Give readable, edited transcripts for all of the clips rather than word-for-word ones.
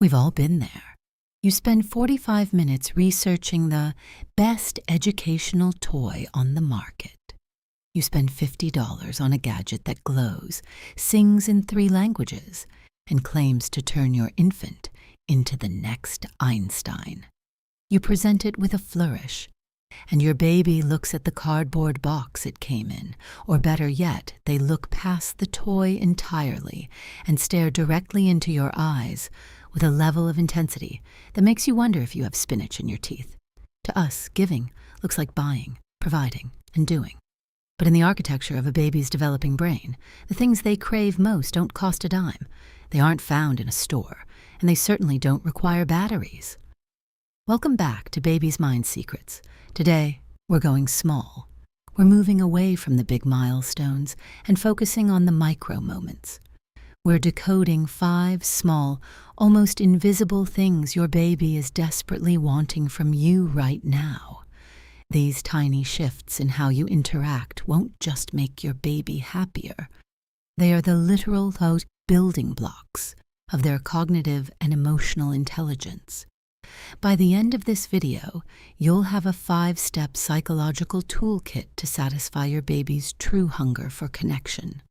We've all been there. You spend 45 minutes researching the best educational toy on the market. You spend $50 on a gadget that glows, sings in 3 languages, and claims to turn your infant into the next Einstein. You present it with a flourish, and your baby looks at the cardboard box it came in, or better yet, they look past the toy entirely and stare directly into your eyes with a level of intensity that makes you wonder if you have spinach in your teeth. To us, giving looks like buying, providing, and doing. But in the architecture of a baby's developing brain, the things they crave most don't cost a dime. They aren't found in a store, and they certainly don't require batteries. Welcome back to Baby's Mind Secrets. Today, we're going small. We're moving away from the big milestones and focusing on the micro moments. We're decoding 5 small, almost invisible things your baby is desperately wanting from you right now. These tiny shifts in how you interact won't just make your baby happier. They are the literal building blocks of their cognitive and emotional intelligence. By the end of this video, you'll have a 5-step psychological toolkit to satisfy your baby's true hunger for connection.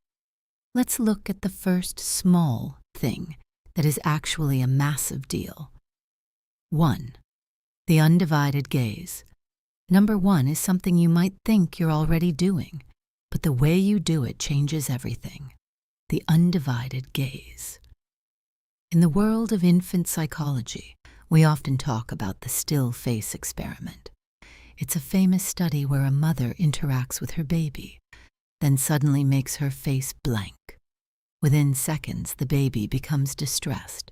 Let's look at the first small thing that is actually a massive deal. 1. The undivided gaze. Number 1 is something you might think you're already doing, but the way you do it changes everything. The undivided gaze. In the world of infant psychology, we often talk about the still face experiment. It's a famous study where a mother interacts with her baby, then suddenly makes her face blank. Within seconds, the baby becomes distressed.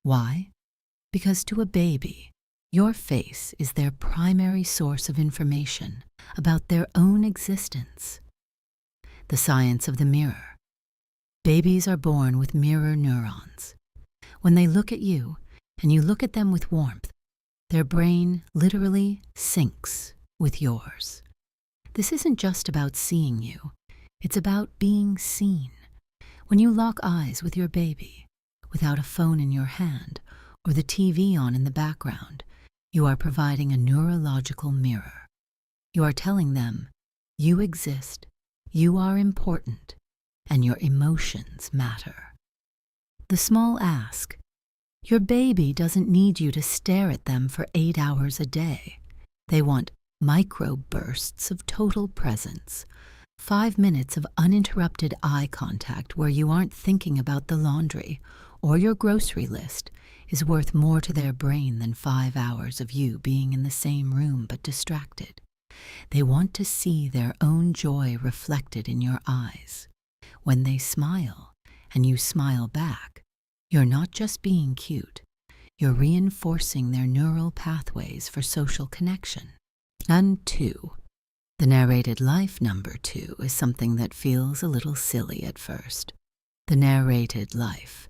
Why? Because to a baby, your face is their primary source of information about their own existence. The science of the mirror. Babies are born with mirror neurons. When they look at you, and you look at them with warmth, their brain literally syncs with yours. This isn't just about seeing you, it's about being seen. When you lock eyes with your baby, without a phone in your hand or the TV on in the background, you are providing a neurological mirror. You are telling them, you exist, you are important, and your emotions matter. The small ask. Your baby doesn't need you to stare at them for 8 hours a day. They want micro-bursts of total presence, 5 minutes of uninterrupted eye contact where you aren't thinking about the laundry or your grocery list is worth more to their brain than 5 hours of you being in the same room but distracted. They want to see their own joy reflected in your eyes. When they smile, and you smile back, you're not just being cute, you're reinforcing their neural pathways for social connection. And 2. The narrated life number 2 is something that feels a little silly at first. The narrated life.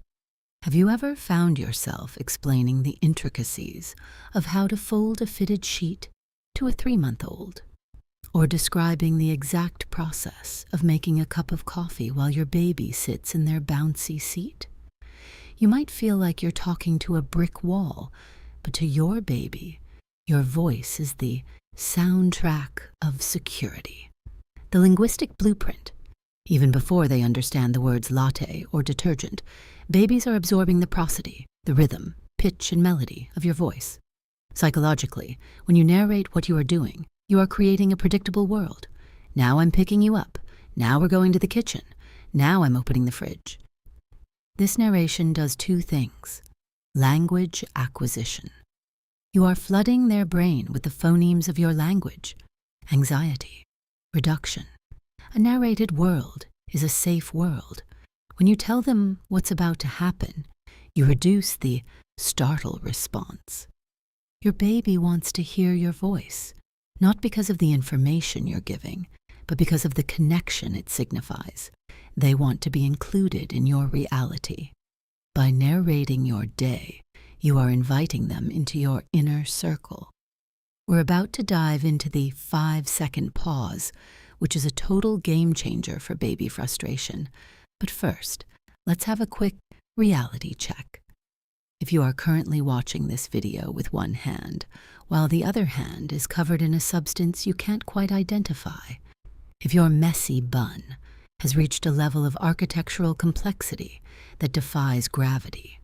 Have you ever found yourself explaining the intricacies of how to fold a fitted sheet to a 3-month-old? Or describing the exact process of making a cup of coffee while your baby sits in their bouncy seat? You might feel like you're talking to a brick wall, but to your baby, your voice is the soundtrack of security, the linguistic blueprint. Even before they understand the words latte or detergent, babies are absorbing the prosody, the rhythm, pitch, and melody of your voice. Psychologically, when you narrate what you are doing, you are creating a predictable world. Now I'm picking you up. Now we're going to the kitchen. Now I'm opening the fridge. This narration does 2 things. Language acquisition. You are flooding their brain with the phonemes of your language. Anxiety. Reduction. A narrated world is a safe world. When you tell them what's about to happen, you reduce the startle response. Your baby wants to hear your voice, not because of the information you're giving, but because of the connection it signifies. They want to be included in your reality. By narrating your day, you are inviting them into your inner circle. We're about to dive into the 5-second pause, which is a total game changer for baby frustration. But first, let's have a quick reality check. If you are currently watching this video with one hand, while the other hand is covered in a substance you can't quite identify, if your messy bun has reached a level of architectural complexity that defies gravity,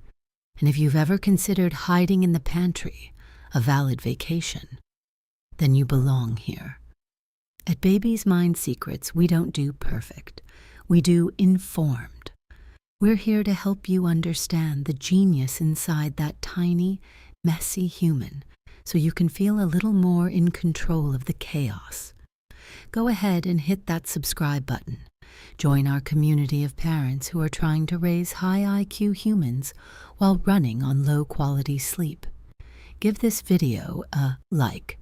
and if you've ever considered hiding in the pantry a valid vacation, then you belong here. At Baby's Mind Secrets, we don't do perfect. We do informed. We're here to help you understand the genius inside that tiny, messy human so you can feel a little more in control of the chaos. Go ahead and hit that subscribe button. Join our community of parents who are trying to raise high IQ humans while running on low-quality sleep. Give this video a like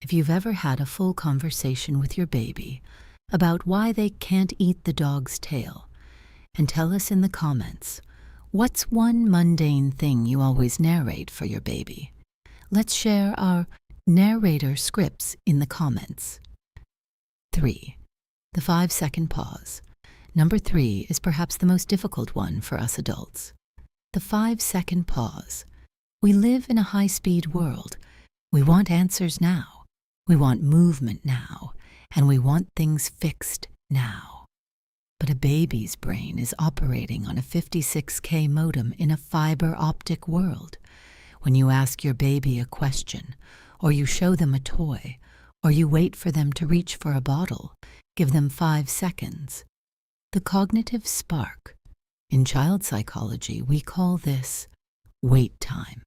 if you've ever had a full conversation with your baby about why they can't eat the dog's tail, and tell us in the comments, what's one mundane thing you always narrate for your baby? Let's share our narrator scripts in the comments. 3. The 5-second pause. Number 3 is perhaps the most difficult one for us adults. The 5-second pause. We live in a high-speed world. We want answers now. We want movement now, and we want things fixed now. But a baby's brain is operating on a 56K modem in a fiber optic world. When you ask your baby a question, or you show them a toy, or you wait for them to reach for a bottle, give them 5 seconds. The cognitive spark. In child psychology, we call this wait time.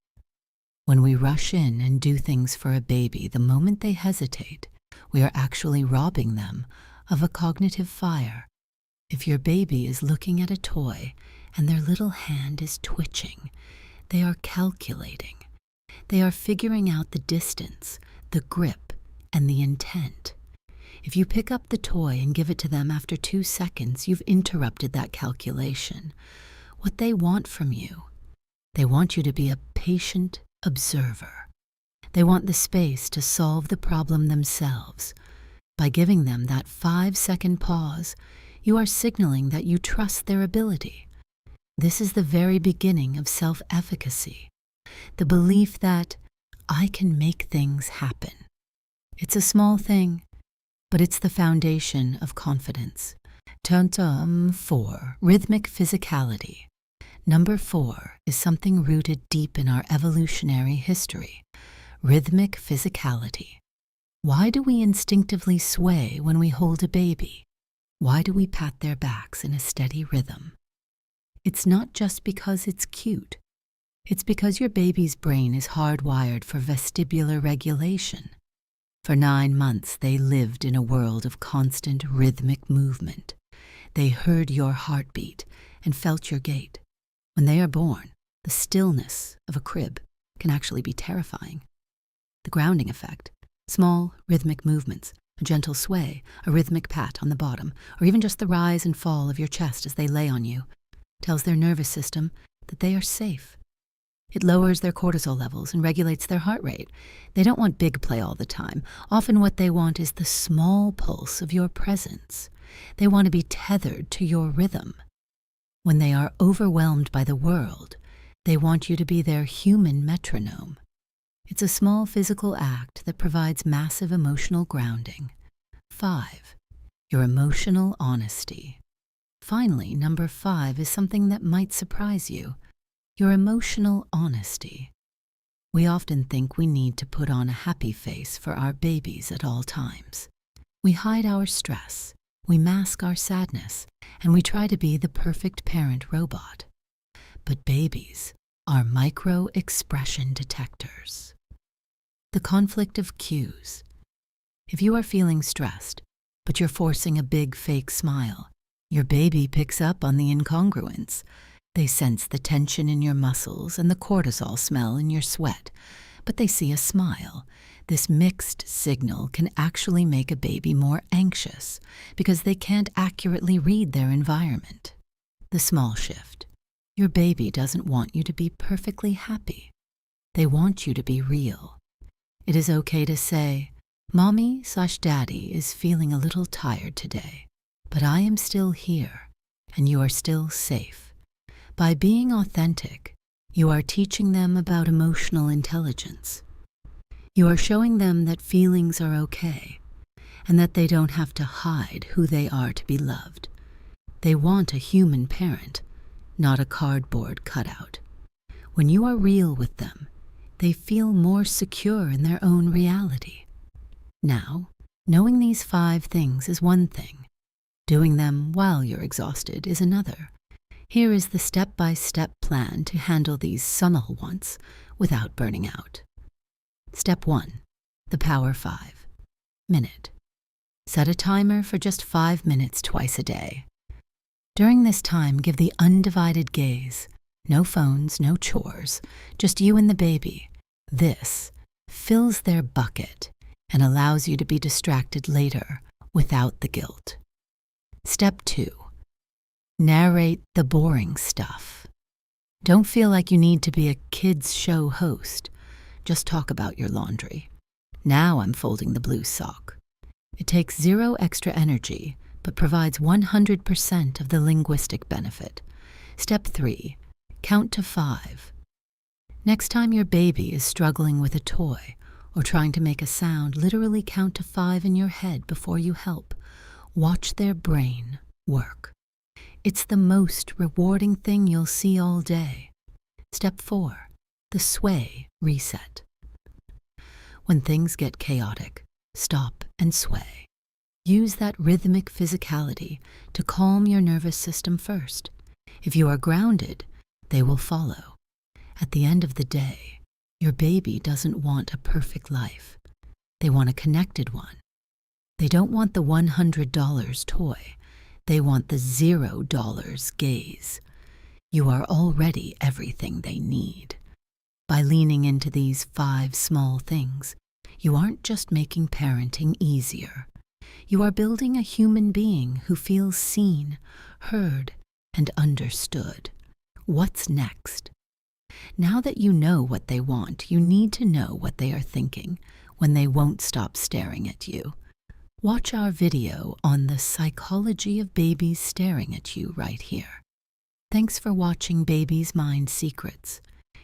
When we rush in and do things for a baby the moment they hesitate, we are actually robbing them of a cognitive fire. If your baby is looking at a toy and their little hand is twitching, they are calculating. They are figuring out the distance, the grip, and the intent. If you pick up the toy and give it to them after 2 seconds, you've interrupted that calculation. What they want from you, they want you to be a patient observer. They want the space to solve the problem themselves. By giving them that 5-second pause, you are signaling that you trust their ability. This is the very beginning of self-efficacy, the belief that I can make things happen. It's a small thing, but it's the foundation of confidence. 4. Rhythmic physicality. Number 4 is something rooted deep in our evolutionary history. Rhythmic physicality. Why do we instinctively sway when we hold a baby? Why do we pat their backs in a steady rhythm? It's not just because it's cute. It's because your baby's brain is hardwired for vestibular regulation. For 9 months, they lived in a world of constant rhythmic movement. They heard your heartbeat and felt your gait. When they are born, the stillness of a crib can actually be terrifying. The grounding effect, small rhythmic movements, a gentle sway, a rhythmic pat on the bottom, or even just the rise and fall of your chest as they lay on you, tells their nervous system that they are safe. It lowers their cortisol levels and regulates their heart rate. They don't want big play all the time. Often what they want is the small pulse of your presence. They want to be tethered to your rhythm. When they are overwhelmed by the world, they want you to be their human metronome. It's a small physical act that provides massive emotional grounding. 5. Your emotional honesty. Finally, number 5 is something that might surprise you. Your emotional honesty. We often think we need to put on a happy face for our babies at all times. We hide our stress, we mask our sadness, and we try to be the perfect parent robot. But babies are micro-expression detectors. The conflict of cues. If you are feeling stressed, but you're forcing a big fake smile, your baby picks up on the incongruence. They sense the tension in your muscles and the cortisol smell in your sweat, but they see a smile. This mixed signal can actually make a baby more anxious because they can't accurately read their environment. The small shift. Your baby doesn't want you to be perfectly happy. They want you to be real. It is okay to say, Mommy/Daddy is feeling a little tired today, but I am still here, and you are still safe. By being authentic, You are teaching them about emotional intelligence. You are showing them that feelings are okay and that they don't have to hide who they are to be loved. They want a human parent, not a cardboard cutout. When you are real with them, they feel more secure in their own reality. Now, knowing these 5 things is one thing. Doing them while you're exhausted is another. Here is the step-by-step plan to handle these summer wants without burning out. Step 1. The Power 5. Minute. Set a timer for just 5 minutes twice a day. During this time, give the undivided gaze. No phones, no chores, just you and the baby. This fills their bucket and allows you to be distracted later without the guilt. Step 2. Narrate the boring stuff. Don't feel like you need to be a kids' show host. Just talk about your laundry. Now I'm folding the blue sock. It takes 0 extra energy, but provides 100% of the linguistic benefit. Step 3. Count to 5. Next time your baby is struggling with a toy or trying to make a sound, literally count to 5 in your head before you help. Watch their brain work. It's the most rewarding thing you'll see all day. Step 4. The sway reset. When things get chaotic, stop and sway. Use that rhythmic physicality to calm your nervous system first. If you are grounded, they will follow. At the end of the day, your baby doesn't want a perfect life. They want a connected one. They don't want the $100 toy. They want the $0 gaze. You are already everything they need. By leaning into these 5 small things, you aren't just making parenting easier. You are building a human being who feels seen, heard, and understood. What's next? Now that you know what they want, you need to know what they are thinking when they won't stop staring at you. Watch our video on the psychology of babies staring at you right here. Thanks for watching Baby's Mind Secrets.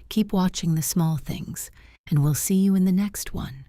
Keep watching the small things, and we'll see you in the next one.